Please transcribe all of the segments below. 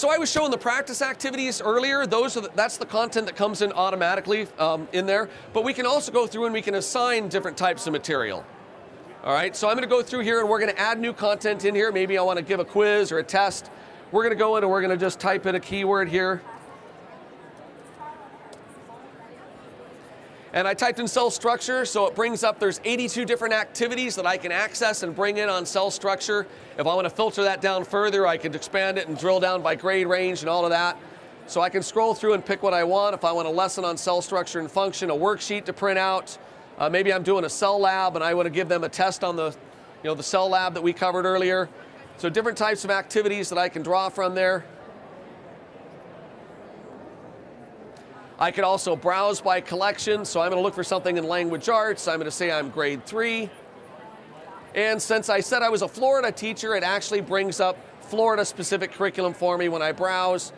So I was showing the practice activities earlier. That's the content that comes in automatically in there. But we can also go through and we can assign different types of material. All right, so I'm going to go through here and we're going to add new content in here. Maybe I want to give a quiz or a test. We're going to go in and we're going to just type in a keyword here. And I typed in cell structure, so it brings up, there's 82 different activities that I can access and bring in on cell structure. If I want to filter that down further, I can expand it and drill down by grade range and all of that. So I can scroll through and pick what I want. If I want a lesson on cell structure and function, a worksheet to print out. Maybe I'm doing a cell lab and I want to give them a test on the cell lab that we covered earlier. So different types of activities that I can draw from there. I could also browse by collection, so I'm going to look for something in language arts. I'm going to say I'm grade 3. And since I said I was a Florida teacher, it actually brings up Florida-specific curriculum for me when I browse.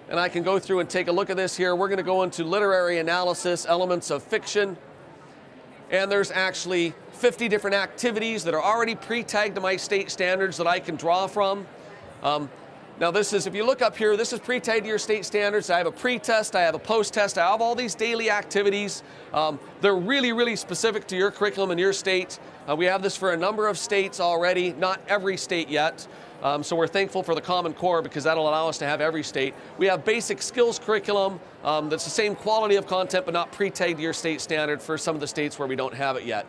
And I can go through and take a look at this here. We're going to go into literary analysis, elements of fiction. And there's actually 50 different activities that are already pre-tagged to my state standards that I can draw from. Now this is, if you look up here, this is pre-tagged to your state standards. I have a pre-test, I have a post-test, I have all these daily activities. They're really, really specific to your curriculum and your state. We have this for a number of states already, not every state yet. So we're thankful for the Common Core because that'll allow us to have every state. We have basic skills curriculum that's the same quality of content but not pre-tagged to your state standard for some of the states where we don't have it yet.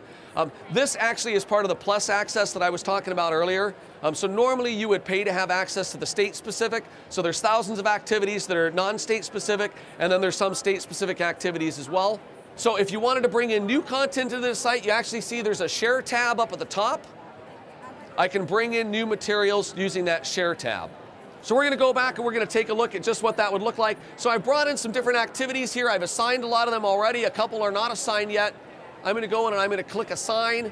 This actually is part of the plus access that I was talking about earlier. So normally you would pay to have access to the state specific. So there's thousands of activities that are non-state specific, and then there's some state specific activities as well. So if you wanted to bring in new content to this site, you actually see there's a share tab up at the top. I can bring in new materials using that share tab. So we're going to go back and we're going to take a look at just what that would look like. So I brought in some different activities here. I've assigned a lot of them already. A couple are not assigned yet. I'm going to go in and I'm going to click assign.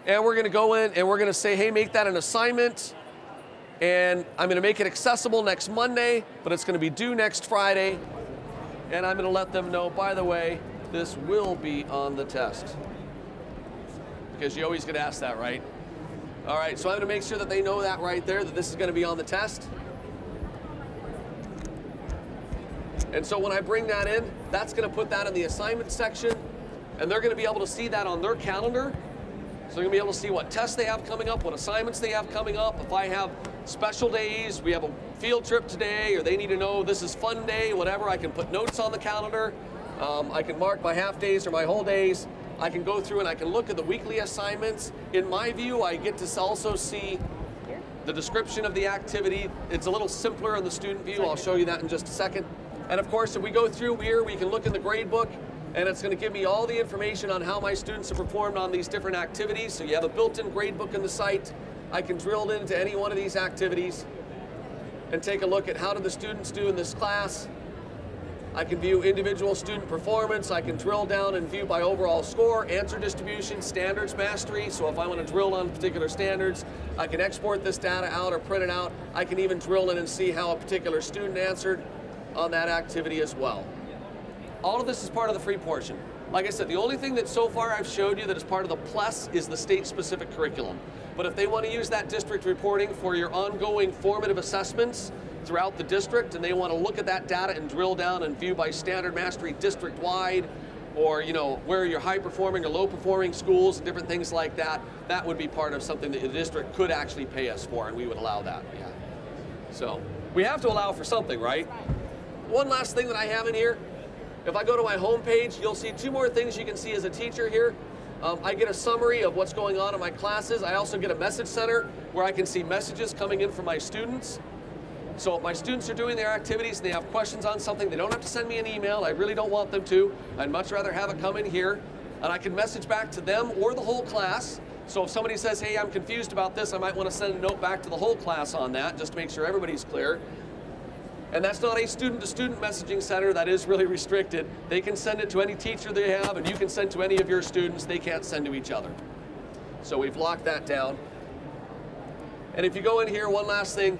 And we're going to go in and we're going to say, hey, make that an assignment. And I'm going to make it accessible next Monday, but it's going to be due next Friday. And I'm going to let them know, by the way, this will be on the test. Because you always get asked that, right? All right, so I'm going to make sure that they know that right there, that this is going to be on the test. And so when I bring that in, that's going to put that in the assignment section, and they're going to be able to see that on their calendar. So they're going to be able to see what tests they have coming up, what assignments they have coming up. If I have special days, we have a field trip today, or they need to know this is fun day, whatever, I can put notes on the calendar. I can mark my half days or my whole days. I can go through and I can look at the weekly assignments. In my view, I get to also see the description of the activity. It's a little simpler in the student view. I'll show you that in just a second. And of course, if we go through here, we can look in the grade book, and it's going to give me all the information on how my students have performed on these different activities. So you have a built-in grade book in the site. I can drill into any one of these activities and take a look at how did the students do in this class. I can view individual student performance. I can drill down and view by overall score, answer distribution, standards mastery. So if I want to drill on particular standards, I can export this data out or print it out. I can even drill in and see how a particular student answered on that activity as well. All of this is part of the free portion. Like I said, the only thing that so far I've showed you that is part of the plus is the state-specific curriculum. But if they want to use that district reporting for your ongoing formative assessments throughout the district, and they want to look at that data and drill down and view by standard mastery district-wide, or where you're high-performing or low-performing schools and different things like that, that would be part of something that the district could actually pay us for, and we would allow that. Yeah. So we have to allow for something, right? One last thing that I have in here, if I go to my home page, you'll see two more things you can see as a teacher here. I get a summary of what's going on in my classes. I also get a message center where I can see messages coming in from my students. So if my students are doing their activities and they have questions on something, they don't have to send me an email. I really don't want them to. I'd much rather have it come in here, and I can message back to them or the whole class. So if somebody says, hey, I'm confused about this, I might want to send a note back to the whole class on that, just to make sure everybody's clear. And that's not a student-to-student messaging center. That is really restricted. They can send it to any teacher they have, and you can send to any of your students. They can't send to each other. So we've locked that down. And if you go in here, one last thing.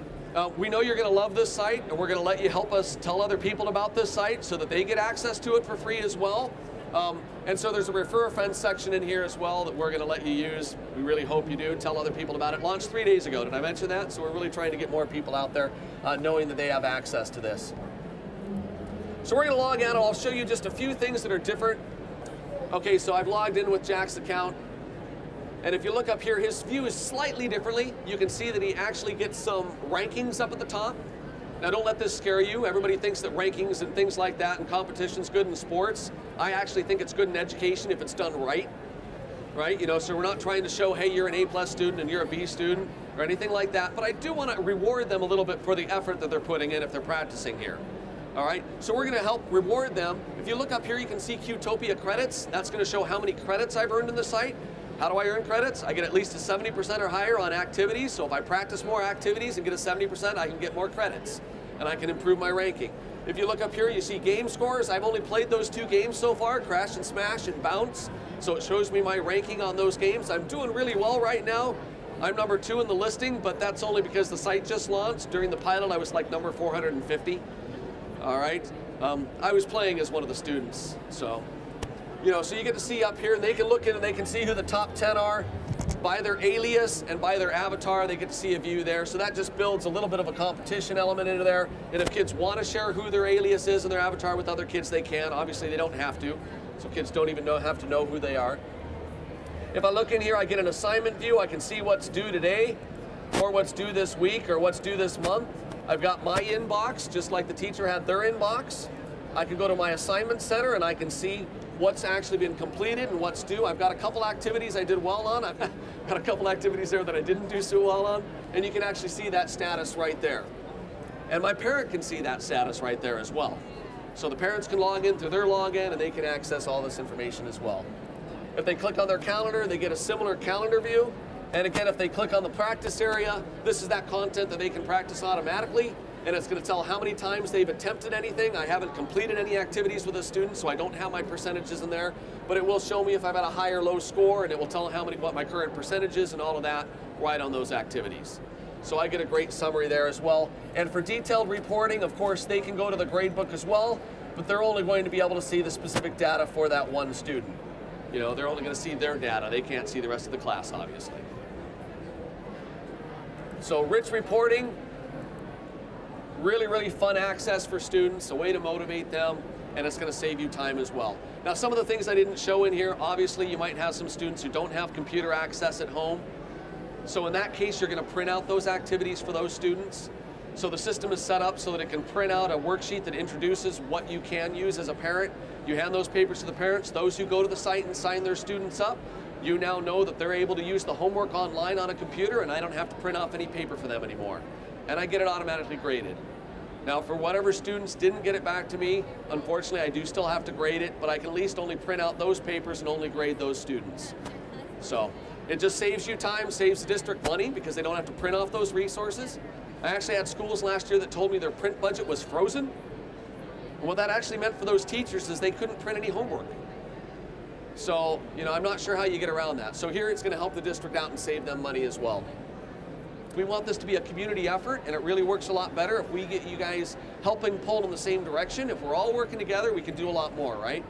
We know you're going to love this site, and we're going to let you help us tell other people about this site so that they get access to it for free as well. And so there's a refer a friend section in here as well that we're going to let you use. We really hope you do. Tell other people about it. Launched 3 days ago. Did I mention that? So we're really trying to get more people out there knowing that they have access to this. So we're going to log in, and I'll show you just a few things that are different. Okay, so I've logged in with Jack's account. And if you look up here, his view is slightly differently. You can see that he actually gets some rankings up at the top. Now don't let this scare you. Everybody thinks that rankings and things like that and competition's good in sports. I actually think it's good in education if it's done right. Right? You know, so we're not trying to show, hey, you're an A+ student and you're a B student or anything like that. But I do want to reward them a little bit for the effort that they're putting in if they're practicing here. All right, so we're going to help reward them. If you look up here, you can see Qtopia credits. That's going to show how many credits I've earned in the site. How do I earn credits? I get at least a 70% or higher on activities. So if I practice more activities and get a 70%, I can get more credits and I can improve my ranking. If you look up here, you see game scores. I've only played those 2 games so far, Crash and Smash and Bounce. So it shows me my ranking on those games. I'm doing really well right now. I'm number 2 in the listing, but that's only because the site just launched. During the pilot, I was like number 450. All right, I was playing as one of the students, so, you know, so you get to see up here, and they can look in and they can see who the top 10 are by their alias and by their avatar. They get to see a view there, so that just builds a little bit of a competition element into there. And if kids want to share who their alias is and their avatar with other kids, they can. Obviously, they don't have to, so kids don't even have to know who they are. If I look in here, I get an assignment view. I can see what's due today, or what's due this week, or what's due this month. I've got my inbox, just like the teacher had their inbox. I can go to my assignment center and I can see what's actually been completed and what's due. I've got a couple activities I did well on. I've got a couple activities there that I didn't do so well on. And you can actually see that status right there. And my parent can see that status right there as well. So the parents can log in through their login and they can access all this information as well. If they click on their calendar, they get a similar calendar view. And again, if they click on the practice area, this is that content that they can practice automatically, and it's going to tell how many times they've attempted anything. I haven't completed any activities with a student, so I don't have my percentages in there, but it will show me if I've had a high or low score, and it will tell what my current percentage is and all of that right on those activities. So I get a great summary there as well. And for detailed reporting, of course, they can go to the gradebook as well, but they're only going to be able to see the specific data for that one student. You know, they're only going to see their data. They can't see the rest of the class, obviously. So rich reporting, really, really fun access for students, a way to motivate them, and it's going to save you time as well. Now, some of the things I didn't show in here, obviously you might have some students who don't have computer access at home. So in that case, you're going to print out those activities for those students. So the system is set up so that it can print out a worksheet that introduces what you can use as a parent. You hand those papers to the parents. Those who go to the site and sign their students up, you now know that they're able to use the homework online on a computer, and I don't have to print off any paper for them anymore. And I get it automatically graded. Now, for whatever students didn't get it back to me, unfortunately, I do still have to grade it, but I can at least only print out those papers and only grade those students. So it just saves you time, saves the district money, because they don't have to print off those resources. I actually had schools last year that told me their print budget was frozen. And what that actually meant for those teachers is they couldn't print any homework. So, you know, I'm not sure how you get around that. So here it's going to help the district out and save them money as well. We want this to be a community effort, and it really works a lot better if we get you guys helping pull in the same direction. If we're all working together, we can do a lot more, right?